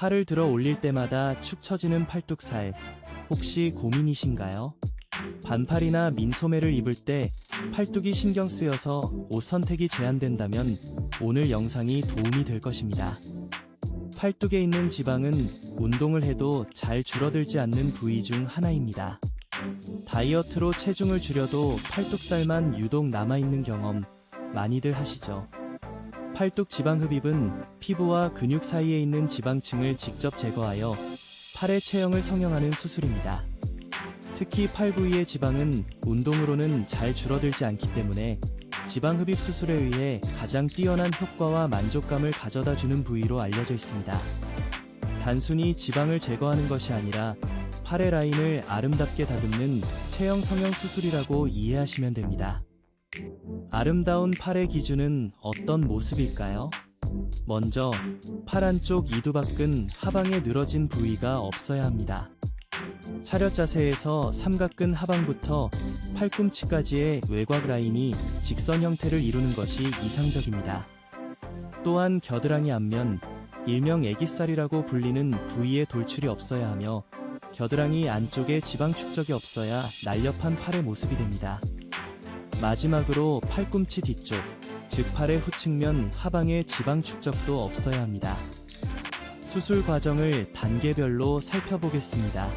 팔을 들어 올릴 때마다 축 처지는 팔뚝살, 혹시 고민이신가요? 반팔이나 민소매를 입을 때 팔뚝이 신경 쓰여서 옷 선택이 제한된다면 오늘 영상이 도움이 될 것입니다. 팔뚝에 있는 지방은 운동을 해도 잘 줄어들지 않는 부위 중 하나입니다. 다이어트로 체중을 줄여도 팔뚝살만 유독 남아있는 경험 많이들 하시죠? 팔뚝 지방 흡입은 피부와 근육 사이에 있는 지방층을 직접 제거하여 팔의 체형을 성형하는 수술입니다. 특히 팔 부위의 지방은 운동으로는 잘 줄어들지 않기 때문에 지방 흡입 수술에 의해 가장 뛰어난 효과와 만족감을 가져다주는 부위로 알려져 있습니다. 단순히 지방을 제거하는 것이 아니라 팔의 라인을 아름답게 다듬는 체형 성형 수술이라고 이해하시면 됩니다. 아름다운 팔의 기준은 어떤 모습일까요? 먼저 팔 안쪽 이두박근 하방에 늘어진 부위가 없어야 합니다. 차렷 자세에서 삼각근 하방부터 팔꿈치까지의 외곽 라인이 직선 형태를 이루는 것이 이상적입니다. 또한 겨드랑이 앞면, 일명 애기살이라고 불리는 부위에 돌출이 없어야 하며 겨드랑이 안쪽에 지방 축적이 없어야 날렵한 팔의 모습이 됩니다. 마지막으로 팔꿈치 뒤쪽, 즉 팔의 후측면 하방에 지방 축적도 없어야 합니다. 수술 과정을 단계별로 살펴보겠습니다.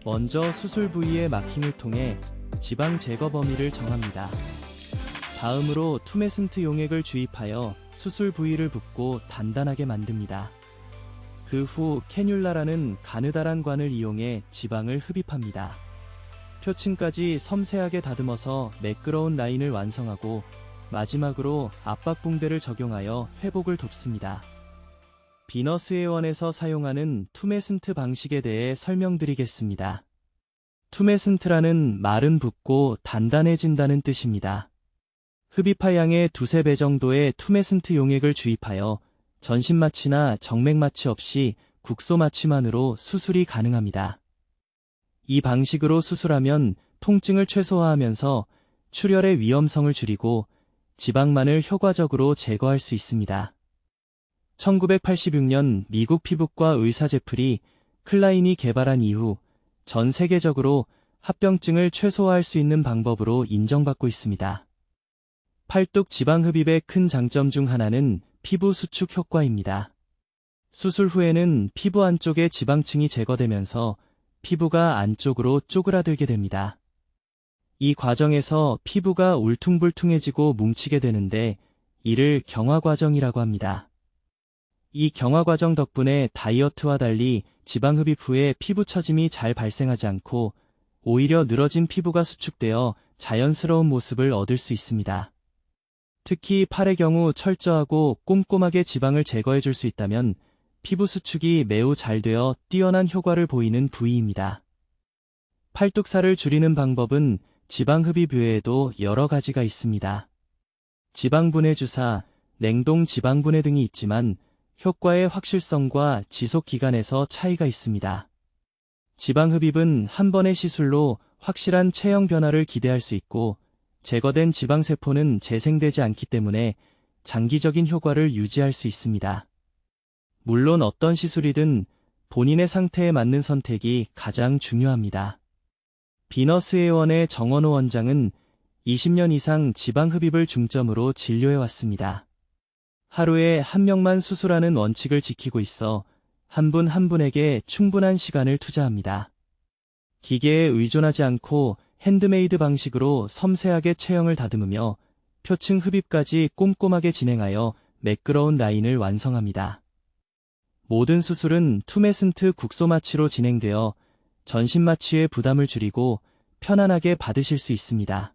먼저 수술 부위의 마킹을 통해 지방 제거 범위를 정합니다. 다음으로 투메슨트 용액을 주입하여 수술 부위를 붓고 단단하게 만듭니다. 그 후 캐뉼라라는 가느다란 관을 이용해 지방을 흡입합니다. 표층까지 섬세하게 다듬어서 매끄러운 라인을 완성하고 마지막으로 압박붕대를 적용하여 회복을 돕습니다. 비너스회원에서 사용하는 투메슨트 방식에 대해 설명드리겠습니다. 투메슨트라는 말은 붓고 단단해진다는 뜻입니다. 흡입할 양의 두세 배 정도의 투메슨트 용액을 주입하여 전신 마취나 정맥 마취 없이 국소 마취만으로 수술이 가능합니다. 이 방식으로 수술하면 통증을 최소화하면서 출혈의 위험성을 줄이고 지방만을 효과적으로 제거할 수 있습니다. 1986년 미국 피부과 의사 제프리 클라인이 개발한 이후 전 세계적으로 합병증을 최소화할 수 있는 방법으로 인정받고 있습니다. 팔뚝 지방 흡입의 큰 장점 중 하나는 피부 수축 효과입니다. 수술 후에는 피부 안쪽의 지방층이 제거되면서 피부가 안쪽으로 쪼그라들게 됩니다. 이 과정에서 피부가 울퉁불퉁해지고 뭉치게 되는데 이를 경화 과정이라고 합니다. 이 경화 과정 덕분에 다이어트와 달리 지방 흡입 후에 피부 처짐이 잘 발생하지 않고 오히려 늘어진 피부가 수축되어 자연스러운 모습을 얻을 수 있습니다. 특히 팔의 경우 철저하고 꼼꼼하게 지방을 제거해 줄 수 있다면 피부 수축이 매우 잘 되어 뛰어난 효과를 보이는 부위입니다. 팔뚝살을 줄이는 방법은 지방 흡입 외에도 여러 가지가 있습니다. 지방분해 주사, 냉동 지방분해 등이 있지만 효과의 확실성과 지속 기간에서 차이가 있습니다. 지방 흡입은 한 번의 시술로 확실한 체형 변화를 기대할 수 있고 제거된 지방세포는 재생되지 않기 때문에 장기적인 효과를 유지할 수 있습니다. 물론 어떤 시술이든 본인의 상태에 맞는 선택이 가장 중요합니다. 비너스회원의 정원호 원장은 20년 이상 지방 흡입을 중점으로 진료해왔습니다. 하루에 한 명만 수술하는 원칙을 지키고 있어 한 분 한 분에게 충분한 시간을 투자합니다. 기계에 의존하지 않고 핸드메이드 방식으로 섬세하게 체형을 다듬으며 표층 흡입까지 꼼꼼하게 진행하여 매끄러운 라인을 완성합니다. 모든 수술은 투메슨트 국소 마취로 진행되어 전신 마취의 부담을 줄이고 편안하게 받으실 수 있습니다.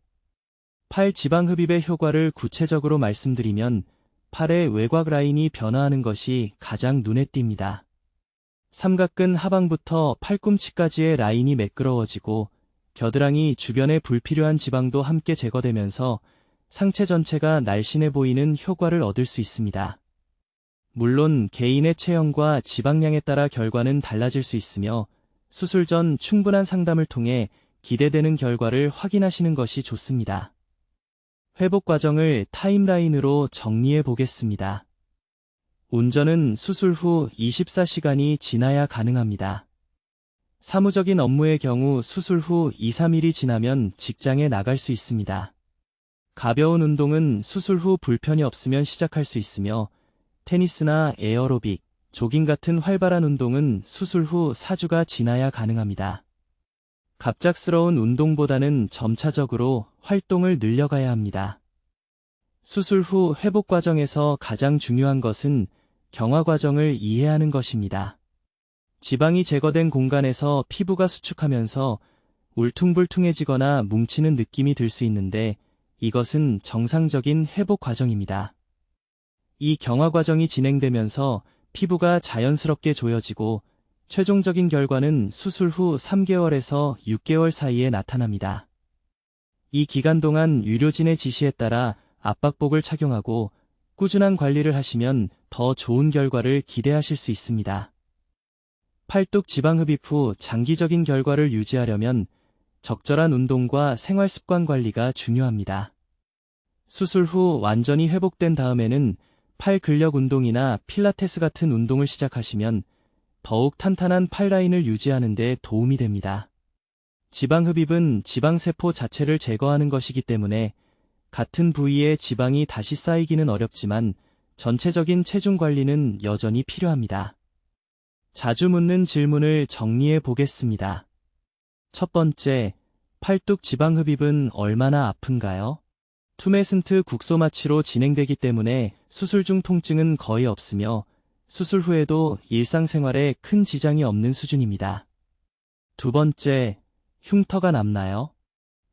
팔 지방 흡입의 효과를 구체적으로 말씀드리면 팔의 외곽 라인이 변화하는 것이 가장 눈에 띕니다. 삼각근 하방부터 팔꿈치까지의 라인이 매끄러워지고 겨드랑이 주변의 불필요한 지방도 함께 제거되면서 상체 전체가 날씬해 보이는 효과를 얻을 수 있습니다. 물론 개인의 체형과 지방량에 따라 결과는 달라질 수 있으며 수술 전 충분한 상담을 통해 기대되는 결과를 확인하시는 것이 좋습니다. 회복 과정을 타임라인으로 정리해 보겠습니다. 운전은 수술 후 24시간이 지나야 가능합니다. 사무적인 업무의 경우 수술 후 2, 3일이 지나면 직장에 나갈 수 있습니다. 가벼운 운동은 수술 후 불편이 없으면 시작할 수 있으며 테니스나 에어로빅, 조깅 같은 활발한 운동은 수술 후 4주가 지나야 가능합니다. 갑작스러운 운동보다는 점차적으로 활동을 늘려가야 합니다. 수술 후 회복 과정에서 가장 중요한 것은 경화 과정을 이해하는 것입니다. 지방이 제거된 공간에서 피부가 수축하면서 울퉁불퉁해지거나 뭉치는 느낌이 들 수 있는데 이것은 정상적인 회복 과정입니다. 이 경화 과정이 진행되면서 피부가 자연스럽게 조여지고 최종적인 결과는 수술 후 3개월에서 6개월 사이에 나타납니다. 이 기간 동안 의료진의 지시에 따라 압박복을 착용하고 꾸준한 관리를 하시면 더 좋은 결과를 기대하실 수 있습니다. 팔뚝 지방 흡입 후 장기적인 결과를 유지하려면 적절한 운동과 생활 습관 관리가 중요합니다. 수술 후 완전히 회복된 다음에는 팔 근력 운동이나 필라테스 같은 운동을 시작하시면 더욱 탄탄한 팔 라인을 유지하는 데 도움이 됩니다. 지방 흡입은 지방세포 자체를 제거하는 것이기 때문에 같은 부위에 지방이 다시 쌓이기는 어렵지만 전체적인 체중 관리는 여전히 필요합니다. 자주 묻는 질문을 정리해 보겠습니다. 첫 번째, 팔뚝 지방 흡입은 얼마나 아픈가요? 투메슨트 국소 마취로 진행되기 때문에 수술 중 통증은 거의 없으며 수술 후에도 일상생활에 큰 지장이 없는 수준입니다. 두 번째, 흉터가 남나요?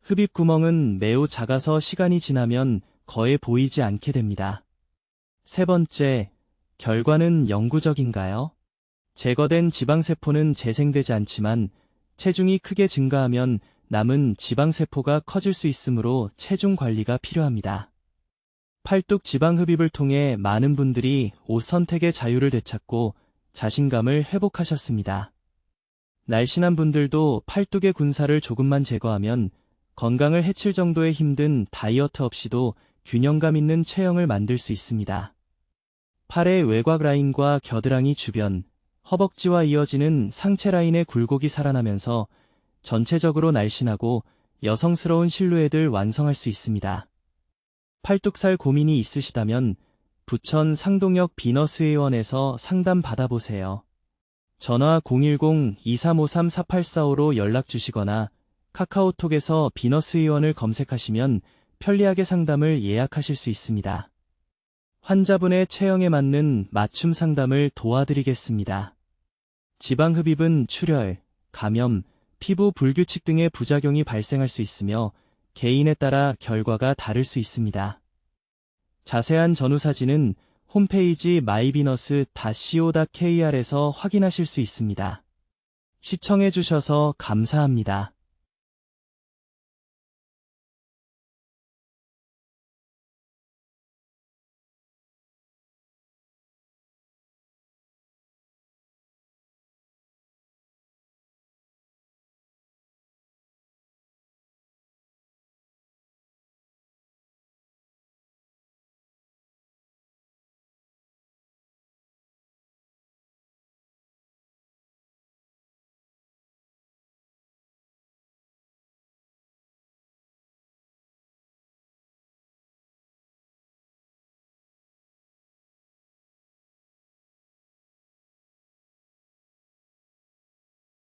흡입 구멍은 매우 작아서 시간이 지나면 거의 보이지 않게 됩니다. 세 번째, 결과는 영구적인가요? 제거된 지방세포는 재생되지 않지만 체중이 크게 증가하면 남은 지방세포가 커질 수 있으므로 체중 관리가 필요합니다. 팔뚝 지방 흡입을 통해 많은 분들이 옷 선택의 자유를 되찾고 자신감을 회복하셨습니다. 날씬한 분들도 팔뚝의 군살을 조금만 제거하면 건강을 해칠 정도의 힘든 다이어트 없이도 균형감 있는 체형을 만들 수 있습니다. 팔의 외곽 라인과 겨드랑이 주변, 허벅지와 이어지는 상체 라인의 굴곡이 살아나면서 전체적으로 날씬하고 여성스러운 실루엣을 완성할 수 있습니다. 팔뚝살 고민이 있으시다면 부천 상동역 비너스의원에서 상담 받아보세요. 전화 010-2353-4845로 연락 주시거나 카카오톡에서 비너스의원을 검색하시면 편리하게 상담을 예약하실 수 있습니다. 환자분의 체형에 맞는 맞춤 상담을 도와드리겠습니다. 지방 흡입은 출혈, 감염, 피부 불규칙 등의 부작용이 발생할 수 있으며 개인에 따라 결과가 다를 수 있습니다. 자세한 전후 사진은 홈페이지 myvenus.co.kr에서 확인하실 수 있습니다. 시청해주셔서 감사합니다.